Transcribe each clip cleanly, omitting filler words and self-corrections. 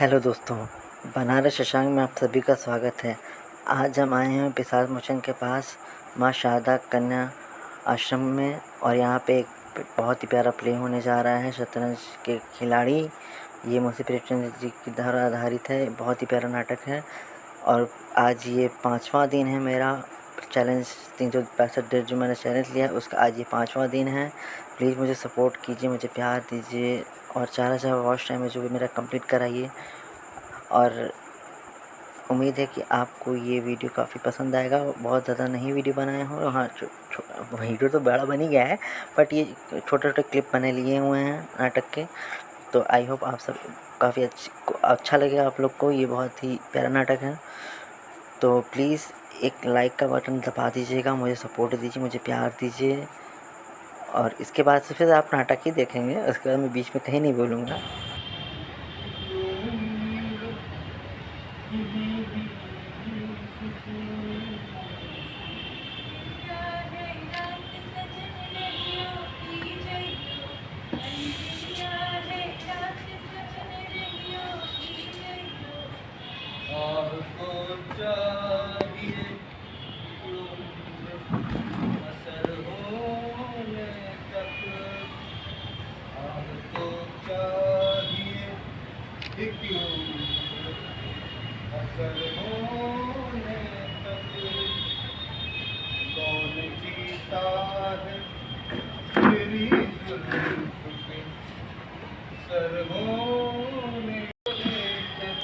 Hello दोस्तों, बनारस शशांक में आप सभी का स्वागत है। आज हम आए हैं पिशाच मोचन के पास माँ शारदा कन्या आश्रम में, और यहाँ पे एक बहुत ही प्यारा प्ले होने जा रहा है। शतरंज के खिलाड़ी, ये मुंशी प्रेमचंद जी की द्वारा आधारित है। बहुत ही प्यारा नाटक है और आज ये 5वां दिन है मेरा चैलेंज 365 डेज जो मैंने चैलेंज लिया है उसका आज ये 5वां दिन है। प्लीज़ मुझे सपोर्ट कीजिए, मुझे प्यार दीजिए और ज़्यादा वॉच टाइम है जो भी मेरा कंप्लीट कराइए। और उम्मीद है कि आपको ये वीडियो काफ़ी पसंद आएगा। बहुत ज़्यादा नहीं वीडियो बनाए हो, हाँ वीडियो तो बड़ा बन ही गया है, बट ये छोटे छोटे क्लिप बने लिए हुए हैं नाटक के। तो आई होप आप सब काफ़ी अच्छा लगेगा आप लोग को। ये बहुत ही प्यारा नाटक है, तो प्लीज़ एक लाइक का बटन दबा दीजिएगा, मुझे सपोर्ट दीजिए, मुझे प्यार दीजिए। और इसके बाद से फिर आप नाटक ही देखेंगे, उसके बाद मैं बीच में कहीं नहीं बोलूँगा। असर होने तक कौन जीता है तेरी जुल्फ पे सर होने तक।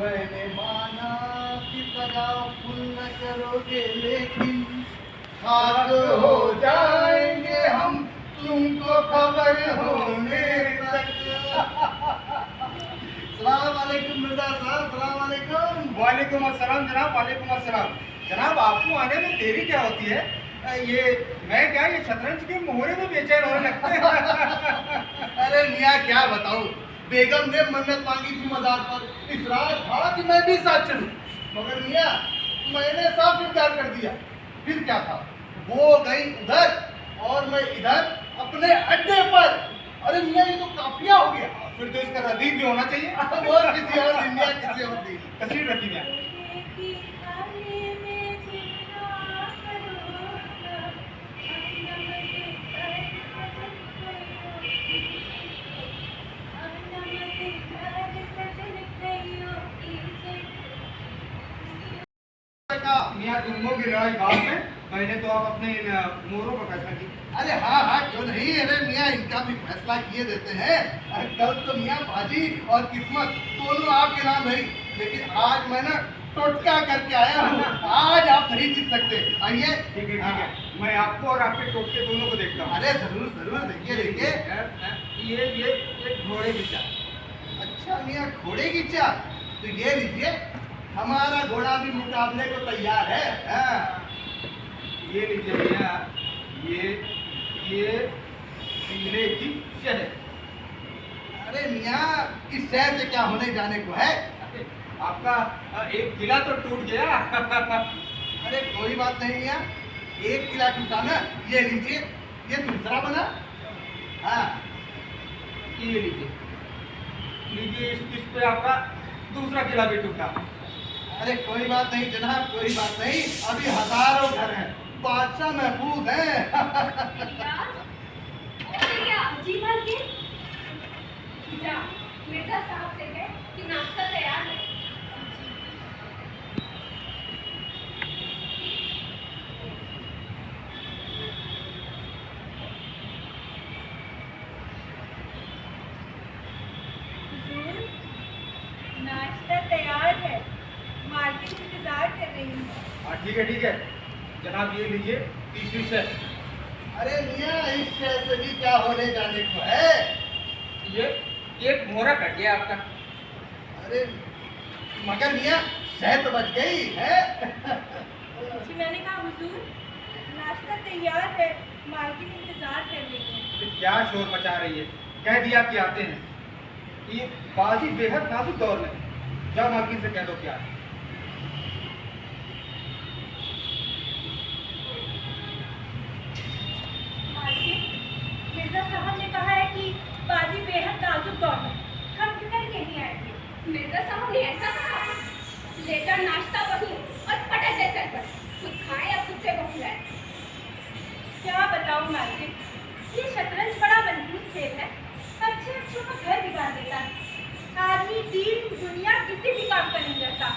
मैंने माना कि तगाफुल न करोगे, लेकिन खाक हो जाएंगे हम तुमको खबर होने तक। सलाम वालेकुम मिर्जा साहब, सलाम वालेकुम। वालेकुम अस्सलाम जनाब, वालेकुम अस्सलाम जनाब। आपको आने में देरी क्या होती है? ये मैं क्या ये शतरंज के मोहरे में बेचैन होने लगते हैं। अरे मियाँ क्या बताऊँ, बेगम ने मन्नत मांगी थी मजार पर, इसरार था कि मैं भी साथ चलूं, मगर मियाँ मैंने साफ इनकार कर दिया। फिर क्या था, वो गई उधर और मैं इधर अपने अड्डे पर। अरे मियाँ ये तो काफिया हो गया। फिर तो इसका रदीफ भी होना चाहिए। वो किसी और दिन मियाँ, किसी और दिन। तस्वीर रखी मियाँ। मियाँ जुम्मों की लड़ाई बाद में, मैंने तो आप अपने मोहरों पर फैसला की। अरे हाँ हाँ क्यों नहीं, अरे मियाँ इनका भी फैसला किए देते हैं। अरे कल तो मियाँ बाजी और किस्मत दोनों आपके नाम रही, लेकिन आज मैं ना टोटका करके आया हूँ। आज आप नहीं जीत सकते। आइए। ठीक है, ठीक है, मैं आपको और आपके टोटके दोनों को देखता हूँ। अरे जरूर जरूर, देखिए देखिए। ये घोड़े की चाल। अच्छा मियाँ, घोड़े की चाल, तो ये लीजिए, हमारा घोड़ा भी मुकाबले को तैयार है। हाँ। ये लीजिए भैया, ये पीने की शहद। अरे मियाँ इस शहर से क्या होने जाने को है। आपका एक किला तो टूट गया। अरे कोई बात नहीं मियाँ, एक किला टूटा ना, ये लीजिए, ये दूसरा बना। हाँ ये लीजिए लीजिए, इस पे आपका दूसरा किला भी टूटा। अरे कोई बात नहीं जनाब, कोई बात नहीं, अभी हजारों घर हैं, बादशाह महफूज है। मिर्जा साहब से कहे कि नाश्ता तैयार है। नाश्ता तैयार है, मार्केट इंतजार कर रही हूँ। हाँ ठीक है जनाब, ये लीजिए तीसरी शहद। अरे मियाँ इस शहर से भी क्या होने जाने को है। ये एक मोहरा कट गया आपका। अरे मगर मियाँ शहद तो बच गई है। जी मैंने कहा हुजूर, नाश्ता तैयार है, मार्केट इंतजार कर रही है। ये क्या शोर मचा रही है? कह दिया कि आते हैं। ये बाजी बेहद नाजुक दौर में, जाओ मालकिन से कह दो क्या है। मिर्जा साहब ने कहा है कि बाजी बेहद नाजुक दौर है, हम किधर के नहीं आएंगे। ऐसा कहा? लेकर नाश्ता वही और पटक दे सर पर। खुद खाए या कुत्ते को खिलाए। क्या बताऊं मालकिन, ये शतरंज बड़ा मनहूस खेल है। अच्छे अच्छों का घर बिगाड़ देता है। आदमी दीन दुनिया किसी भी काम का नहीं करता,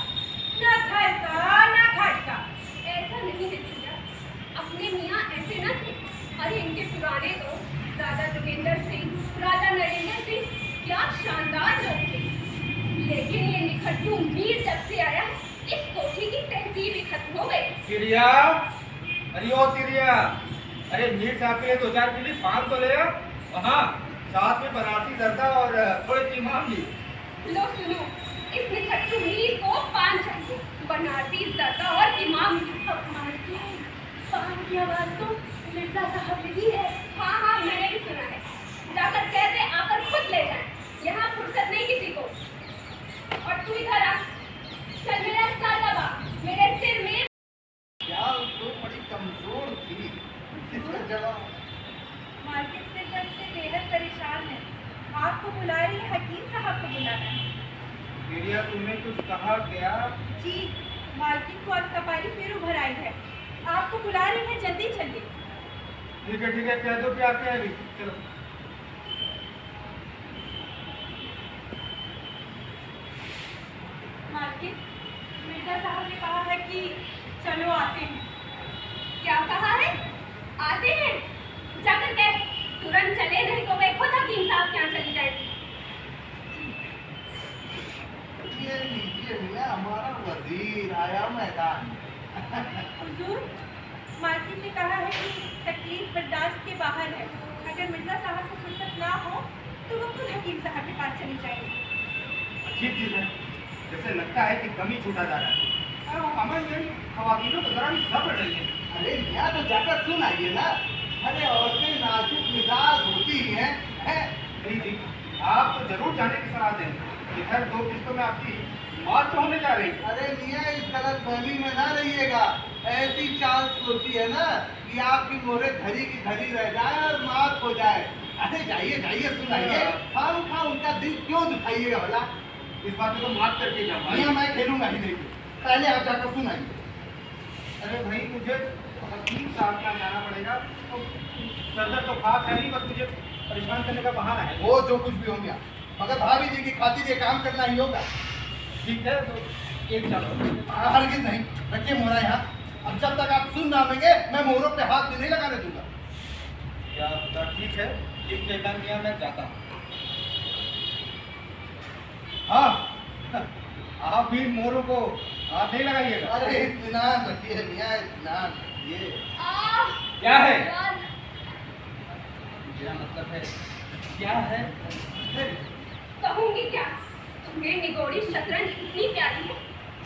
ना घर का ना घाट का। ऐसा नहीं है भैया, अपने मियाँ ऐसे न थे। अरे इनके पुराने तो राजा जोगेंद्र सिंह, राजा नरेंद्र सिंह क्या शानदार लोग थे। लेकिन ये निखट्टू मीर जब से आया, इस कोठी की तहजीब ही खत्म हो गई। तिरिया, अरे ओ तिरिया, अरे मीर साहब के लिए 2-4 किलो पान तो ले आ। हाँ, साथ में बनारसी जर्दा और थोड़े तीमाम भी। लो सुनो, इस निखट्टू मीर को पान चाहिए, बनारसी जर्दा और इमाम। मालकिन, पान की आवाज तो मिर्जा साहब ने दी है। हाँ हाँ, मैंने भी सुना है। जाकर कह दे आकर खुद ले जाए, यहाँ फुर्सत नहीं किसी को। और तू इधर आ, चल मेरा सर दबा, मेरे सिर में। क्या तो बड़ी कमजोर थी, इसका जवाब। मालकिन से जब से बेहद परेशान है। आपको बुला रही है, हकीम साहब को बुलाना है। तिरिया, तुमने कुछ कहा क्या? जी, मालकिन को अलकपारी फिर उभर आई है। आपको बुला रही है, जल्दी चलिए। ठीक है, कह दो कि आते हैं अभी। चलो। मालकिन, मिर्जा साहब ने कहा है कि चलो आते हैं। क्या कहा है? आते हैं? जाकर कह तुरंत चले, नहीं तो मैं खुद हकीम साहब के यहाँ चली जाएगी। ये लीजिए मियाँ, हमारा वजीर आया मैदान। हुजूर, मालकिन ने कहा है कि तकलीफ बर्दाश्त के बाहर है। अगर मिर्जा साहब को फुर्सत ना हो तो वो खुद हकीम साहब के पास चली जाएगी। अच्छी चीज है, जैसे लगता है कि कमी छूटा जा रहा है। अमन ये खवातीनों को जरा भी सब्र नहीं है। अरे मियाँ तो जाकर सुन आइए ना। अरे औरतें नाजुक मिजाज होती ही हैं, हैं? नहीं जी, आप तो जरूर जाने की सलाह देंगे। इधर 2 किस्तों में आपकी मौत तो होने जा रही है। अरे मियाँ, इस गलतफहमी में ना रहिएगा। ऐसी चाल सोची है ना कि आपकी मोरे घड़ी की घड़ी रह जाए और मात हो जाए। अरे जाइए जाइए, सुनाइए। खाम खा उनका दिल क्यों दुखाइएगा भला? इस बात को माफ करके जाओ भाई। मियाँ मैं खेलूंगा ही नहीं, पहले आप जाकर सुनाइए। अरे भाई, मुझे हकीम साहब के यहाँ जाना पड़ेगा। तो सर तो खास है नहीं, बस मुझे परेशान करने का बहाना है। वो जो कुछ भी हो गया, मगर भाभी जी की खातिर ये काम करना ही होगा। ठीक है, तो एक चलो। हरगिज नहीं, रखिए मोहरा यहाँ। अब जब तक आप सुन ना लेंगे, मैं मोहरों पे हाथ भी नहीं लगाने दूंगा। क्या पता, ठीक है, एक कहता मियाँ मैं जाता हूँ। हाँ, आप भी मोरों को हाथ नहीं लगाइएगा। अरे इत्मीनान रखिए मियाँ, इत्मीनान रखिए। क्या है? यार, मेरा मतलब है क्या है? कहूंगी क्या? तुम्हें निगोड़ी शतरंज इतनी प्यारी है,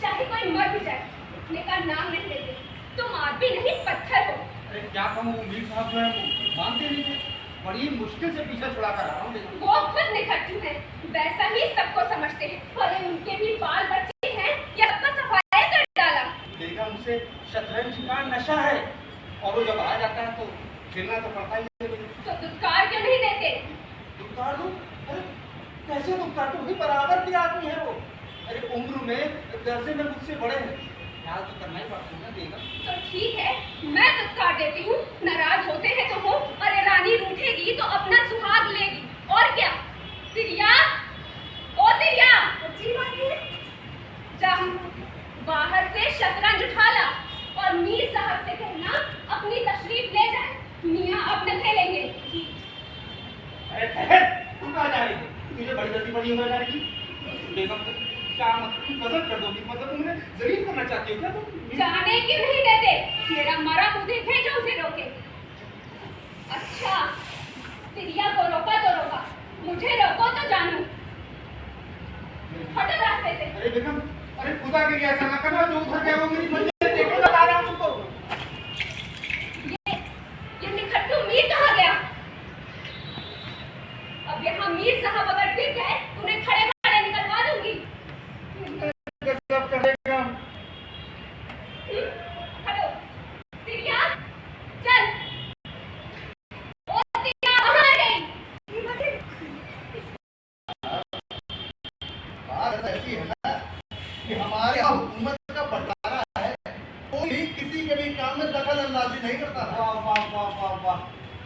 चाहे कोई मर भी जाए, उठने का नाम नहीं लेते। तुम आदमी नहीं पत्थर हो। अरे क्या कहूँ, मीर साहब जो है वो मानते नहीं थे। बड़ी मुश्किल से पीछा छुड़ा कर रहा हूँ, लेकिन वो खुद निखट्टू है, वैसा ही सबको समझते हैं। अरे उनके भी बाल बच्चे हैं, या सबका सफाया कर डाला। देखा, उसे शतरंज का नशा है और वो जब आ जाता है तो खेलना तो पड़ता ही है। तो दुत्कार क्यों नहीं देते? दुत्कार दूं? अरे कैसे दुत्कार दूं? बराबर के आदमी है वो। अरे उम्र में दर्जे में मुझसे बड़े हैं, ख्याल तो करना ही पड़ता है ना। देगा तो ठीक है, मैं दुत्कार देती हूँ। नाराज होते हैं तो हो। अरे रानी रूठेगी तो अपना सुहाग लेगी, और क्या? तिरिया, ओ तिरिया, जी मालकिन। जा बाहर से शतरंज उठा ला और मीर साहब से कहना अपनी तशरीफ ले जाए। मियाँ अब न खेलेंगे। अरे ठहर, तू कहाँ जा रही है? तुझे बड़ी जल्दी पड़ी हुई जा रही है। बेगम से क्या मतलब, तुम गजब कर दोगी? मतलब तुमने जलील करना चाहती हो क्या तुम? जाने क्यों नहीं देते? मेरा मरा मुँह देखे जो उसे रोके। अच्छा, तिरिया को रोका तो रोका, मुझे रोको तो जानू। हटो रास्ते से। अरे बेगम, अरे खुदा के लिए ऐसा ना करना। जो उधर गया वो मेरी मंजिल देखने बता रहा हूँ तुमको। ये निखट्टू मीर कहाँ गया? अब यहाँ मीर साहब अगर दिख गए, उन्हें खड़े खड़े निकलवा दूंगी। गजब कर देगा। हटो, तिरिया, चल। ओ तिरिया, कहाँ गई? बात ऐसी है ना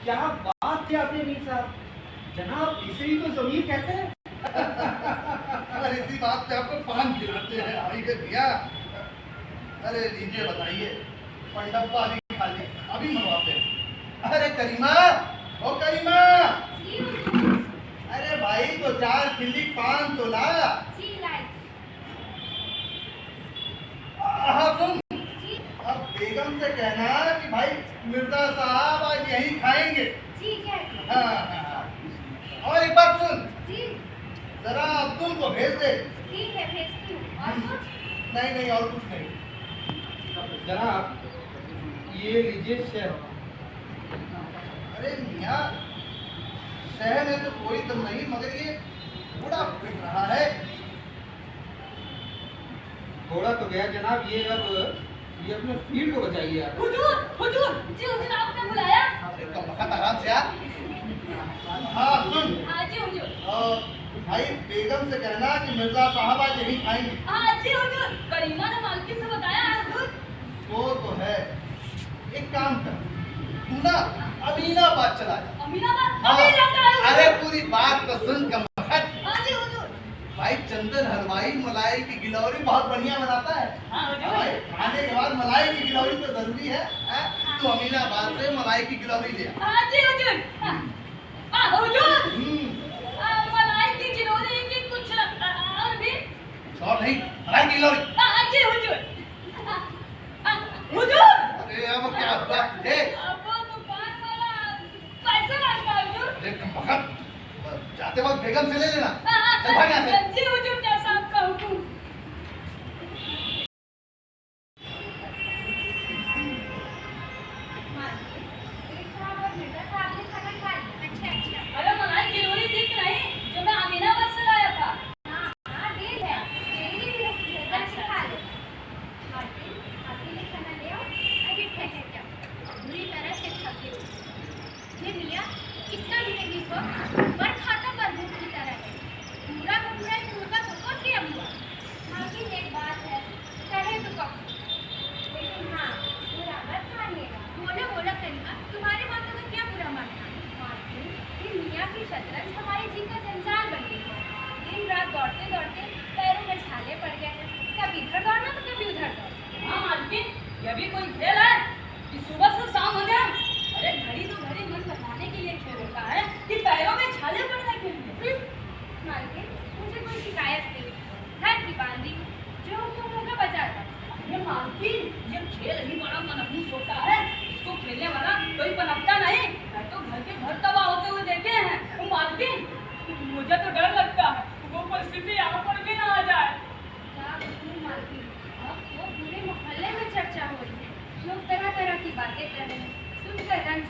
क्या बात थी आपने मीर साहब, जनाब इसे ही तो जमीर कहते हैं। अरे इसी बात पे आपको पान खिलाते हैं आइए भैया। अरे लीजिए बताइए, पंडप्पा वाली खाली अभी मंगवाते हैं। अरे करीमा, ओ करीमा, जी हुजूर। अरे भाई तो 4 खिल्ली पान तो ला। जी लाई। हाँ सुन, जी अब बेगम से कहना कि भाई मिर्जा साहब आज यहीं खाएंगे। जी कहती हूँ। हाँ हाँ हाँ। और एक बात सुन, जी जरा अब्दुल को भेज दे। ठीक है, भेजती हूँ। और कुछ? नहीं नहीं और कुछ नहीं। जनाब ये लीजिए शेर। अरे मियाँ, शहर में तो कोई दम नहीं, मगर ये बूढ़ा पिट रहा है। थोड़ा तो गया जनाब, ये ये अपने फील्ड को बचाइए आप। हुजूर, हुजूर, जी हुजूर आपने बुलाया? अरे कब वक्त आराम से आ। हाँ सुन, हाँ जी हुजूर। और भाई बेगम से कहना कि मिर्जा साहब आज यहीं खाएंगे। हाँ जी हुजूर। करीमा ने मालकिन से बताया है हुजूर। वो तो है, एक काम कर, तू ना अमीनाबाद चला जा। अमीनाबाद? हाँ। अभी जाता है हुजूर। अरे पूरी बात तो सुन कम वक्त। हाँ जी हुजूर। भाई चंदन हलवाई मलाई की गिलौरी बहुत बढ़िया बनाता है। हाँ हुजूर। भाई खाने के बाद मलाई की गिलौरी तो जरूरी है, हैं? तू अमीनाबाद से मलाई की गिलौरी ले आ। हाँ जी हुजूर। हाँ हुजूर। हम्म, मलाई की गिलोरी की कुछ और भी? और नहीं, मलाई की गिलौरी। हाँ जी हुजूर। हुजूर। अरे अब क्या हुआ तुझे? अब वो दुकान वाला पैसे मांगता है हुजूर। अरे कम वक्त, जाते वक्त बेगम से ले लेना। हाँ, चल भाग यहाँ से। जी हुजूर, जैसा आपका हुक्म। अरे मलाई गिलोरी दिख रही जो मैं अमीनाबाद से लाया था। तुम्हारे बातों का क्या बुरा मानना? ये मियाँ की शतरंज हमारे जी का जंजाल बन गई है। दिन रात दौड़ते दौड़ते पैरों में छाले पड़ गए हैं। कभी इधर दौड़ना तो कभी उधर दौड़ना। हाँ मालकिन, ये भी कोई खेल है कि सुबह से शाम हो जाए? अरे घड़ी तो घड़ी मन बनाने के लिए खेल होता है कि पैरों में छाले पड़ने के लिए। मालकिन, मुझे कोई शिकायत नहीं। घर की बांधी जो हुक्म होगा बजाता। अरे मालकिन, ये खेल ही बड़ा मनहूस होता है, इसको खेलने वाला कोई पनपता नहीं। मैं तो घर के घर तबाह होते हुए देखे हैं। वो मालकिन, मुझे तो डर लगता है वो परिस्थिति यहाँ पर भी ना आ जाए। क्या करूं मालकिन, अब तो पूरे मोहल्ले में चर्चा हो रही है। लोग तरह तरह की बातें कर रहे हैं, सुनकर रंज।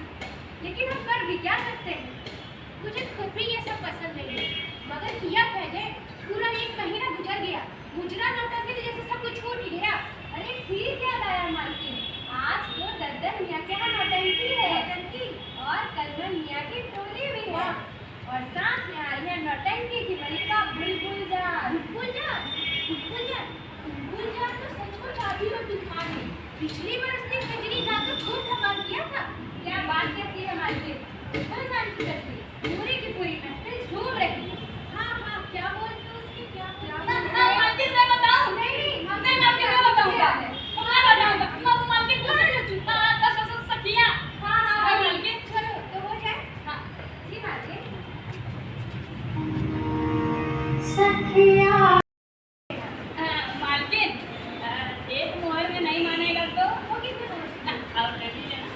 लेकिन हम कर भी क्या सकते हैं? मुझे खुद भी ये सब पसंद नहीं है, मगर किया पहले पूरा 1 महीना गुजर गया। मुजरा नौटंकी के जैसे सब कुछ छूट ही गया। अरे फिर क्या लाया मालकिन? आज तो दद्दन मियाँ के यहाँ नौटंकी है। नौटंकी? और कलमन मियाँ की टोली भी है। और साथ में आ रही है नौटंकी की मलिका बुलबुल जान। बुलबुल जान? बुलबुल जान? बुलबुल जान तो सचमुच आधी और तूफान है। पिछली बरस ने कजरी जान तो खूब धमाल किया था। क्या बात कहती है मालकिन? बुलबुल जान की कजरी पूरी की पूरी महफिल झूम रही है। हाँ हाँ, क्या बोलते हो उसकी? क्या मालकिन मैं बताऊं? नहीं, मैं मालकिन मैं बताऊंगा। मैं बताऊंगा। मालकिन सखियाँ। हाँ हाँ हाँ, वही। मालकिन। चलो तो हो जाए। हाँ। जी मालकिन। मालकिन, एक मुहर में नहीं मानेगा तो वो कितने समझते और कर दीजिए ना।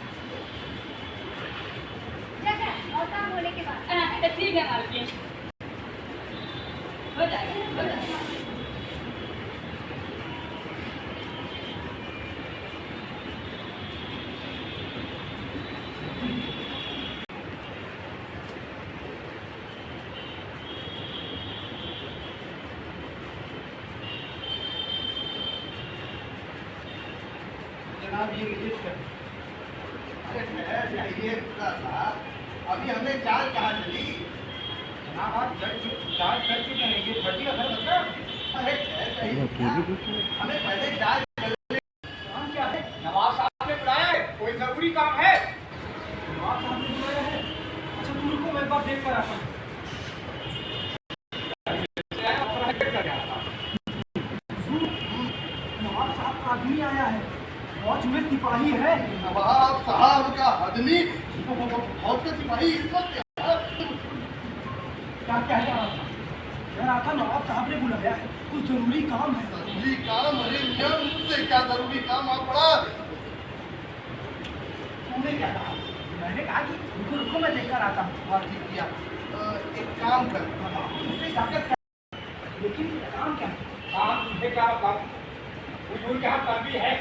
जगह और काम होने के बाद। तो ठीक है मालकिन, हो जाएगा हो जाएगा। जनाब ये लीजिए शेर। अरे ठहर जाइए मिर्जा साहब, अभी हमने चाल कहाँ चली। जनाब आप चार्ज कर चुके हैं, ये भट्टी का घर बता। अरे ठहर जाइए मियाँ, हमें पहले चाल काम क्या है? नवाब साहब ने बुलाया है, कोई जरूरी काम है। नवाब साहब ने बुलाया है। देख कर आता हूँ। नवाब साहब का आदमी आया है, फौज में सिपाही है। नवाब साहब का आदमी फौज के सिपाही इस वक्त यहाँ? क्या कह रहा था? कह रहा था नवाब साहब ने बुलाया है, कुछ जरूरी काम है। जरूरी काम? अरे मियां, मुझसे क्या जरूरी काम आ पड़ा? तूने क्या कहा? मैंने कहा कि रुको रुको मैं देख कर आता हूँ। हाँ, ठीक किया। एक काम कर, उससे जाकर क्या? लेकिन काम क्या है? काम तुझे क्या बताऊँ? हुजूर के यहाँ तंबी है,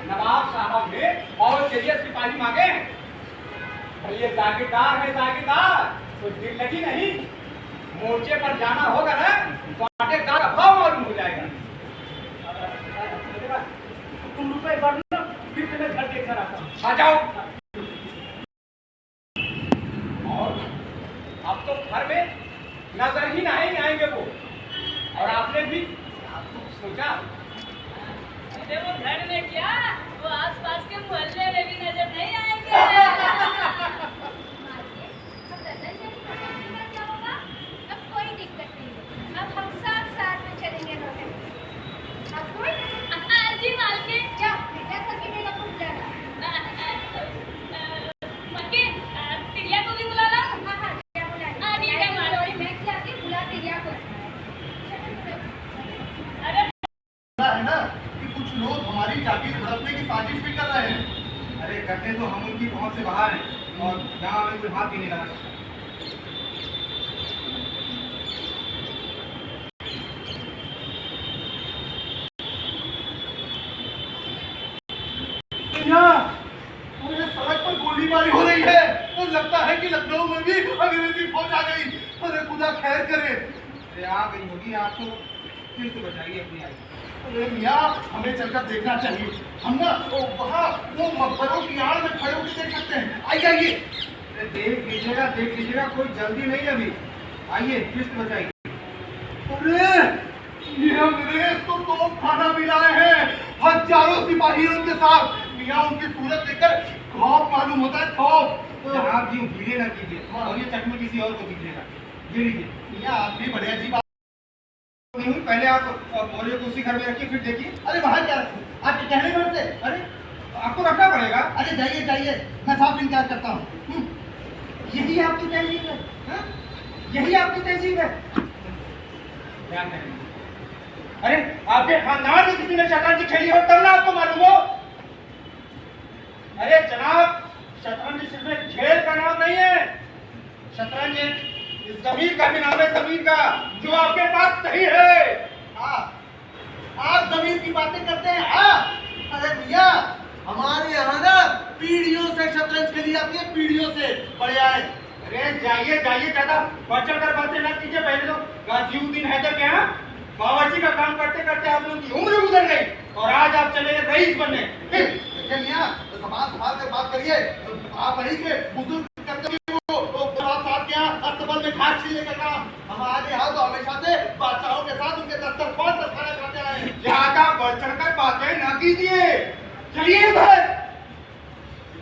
नवाब साहब ने और के लिए सिपाही मांगे हैं। और ये जागीरदार है, जागीरदार, तो दिल लगी नहीं। मोर्चे पर जाना होगा ना, तो आटेदार का भाव मालूम हो जाएगा। तुम रुपए भरना, फिर तुम्हें घर देख कर आता हूँ। आ जाओ। और अब तो घर में नजर ही नहीं आएंगे वो। और आपने भी सोचा? अरे वो घर में क्या, वो आसपास के मोहल्ले में भी नजर नहीं आएंगे। क्या होगा? अब कोई दिक्कत नहीं है, अब हम सब साथ में चलेंगे रोटे। अब कोई जी मालकिन, क्या बेटा सके मेरा खुद जाना। मालकिन, तिरिया को भी बुला ला। हाँ हाँ क्या बुला हाँ, ठीक है, मालकिन। मैं क्या आती बुला दिया को। अरे है ना कि कुछ लोग हमारी जागीर हड़पने की साजिश भी कर रहे हैं। अरे करते तो हम उनकी पहुंच से बाहर हैं और यहाँ हमें कोई हाथ भी नहीं लगा सकता। पूरे सड़क पर गोलीबारी हो रही है, तो लगता है कि लखनऊ में भी अंग्रेजी फौज आ गई। अरे खुदा खैर करे। अरे आ गई होगी, आप तो फिर से बचाइए अपनी आई। अरे मियाँ, हमें चलकर देखना चाहिए। हम ना वहाँ वो मकबरों की आड़ में खड़े होकर देख सकते हैं। आइए आइए। अरे देख लीजिएगा, कोई जल्दी नहीं अभी। आइए, फिर से बचाइए। अरे ये अंग्रेज तो तोप खाना भी लाए हैं, हजारों सिपाही उनके साथ। मियाँ, उनकी सूरत देखकर खौफ मालूम होता है, खौफ। जनाब जी धीरे ना कीजिए, और ये चकमा किसी और को दीजिएगा। ये लीजिए। मियाँ, आप भी बड़े अजीब नहीं हुई, पहले आप बोले को उसी घर में रखिए, फिर देखिए। अरे वहाँ क्या रखूं? आपके कहने पर से। अरे आपको रखना पड़ेगा। अरे जाइए जाइए, मैं साफ इनकार करता हूँ। यही आपकी तहजीब है, हाँ? यही आपकी तहजीब है। ध्यान करेंगे। अरे आपके खानदान में किसी ने शतरंज खेली हो तब ना आपको मालूम हो। अरे जनाब, शतरंज सिर्फ एक खेल का नाम नहीं है। शतरंज एक इस जमीर का भी नाम है, जमीर का, जो आपके पास नहीं है। आप जमीन की बातें करते हैं? अरे मियाँ, हमारे यहाँ ना पीढ़ियों से शतरंज खेली जाती है, पीढ़ियों से। बड़े आए। अरे जाइए जाइए, ज्यादा बढ़ चढ़ कर बातें न कीजिए। पहले तो गाजिउद्दीन हैदर के यहाँ बावर्ची का काम करते करते आप लोगों की उम्र गुजर गई, और आज आप चले गए रईस बनने। देखिए मियाँ, ज़बान संभाल कर बात करिए। आप वही के बुजुर्ग करते हुए वो साहब के यहाँ अस्तबल में घास छीलने का काम। हमारे यहाँ तो हमेशा से बादशाहों के साथ उनके दस्तरखान पर खाना खाते आए हैं। ज्यादा बढ़ चढ़ कर बातें न कीजिए, चलिए इधर।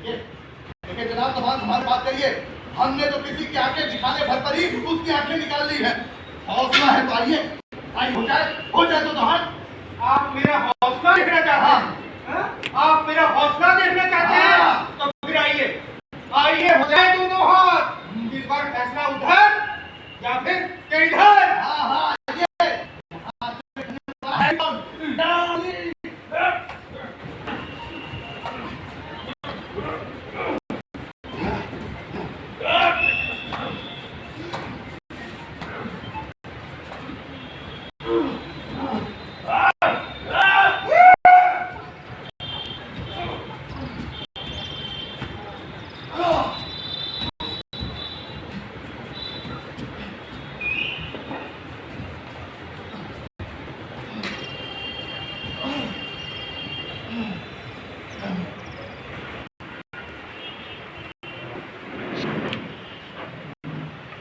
देखिए जनाब, ज़बान संभाल बात करिए। हमने तो किसी की आंखें दिखाने भर पर ही उसकी आंखें निकाल ली है। हौसला है तो आइए, हो जाए तो हाथ। आप मेरा हौसला देखना चाहते हैं? हाँ? आप मेरा हौसला देखना चाहते हैं? तो फिर आइए, आइए, हो जाए दोनों हाथ। इस बार फैसला उधर या फिर इधर।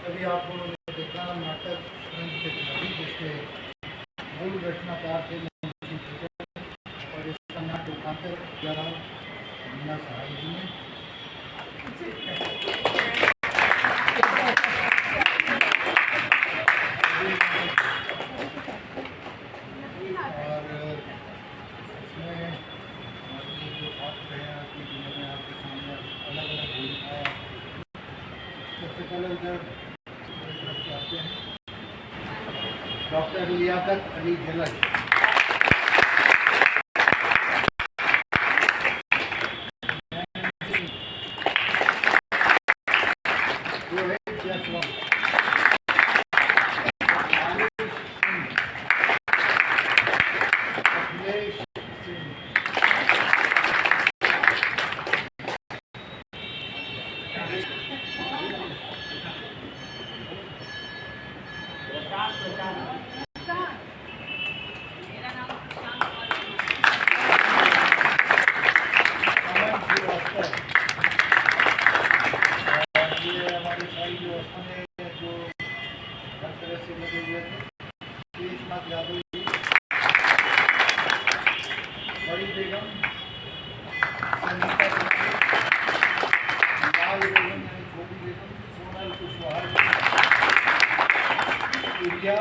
अभी आप लोगों ने देखा नाटक जिसके मूल रचनाकार थे और इसका नाटक उठाकर मीना साहब जी ने उधर मेरी तरफ से आते हैं। डॉक्टर लियाकत अली झलक। रोहित जायसवाल। आयुष सिंह। अखिलेश सिंह। अमन श्रीवास्तव। और ये हमारे सारी व्यवस्था में जो हर तरह से लगे हुए थे, तेजनाथ यादव जी, बड़ी बेगम, संगीता कुमारी, लाल बेगम यानी छोटी बेगम, सोनल कुशवाहा जी, प्रिया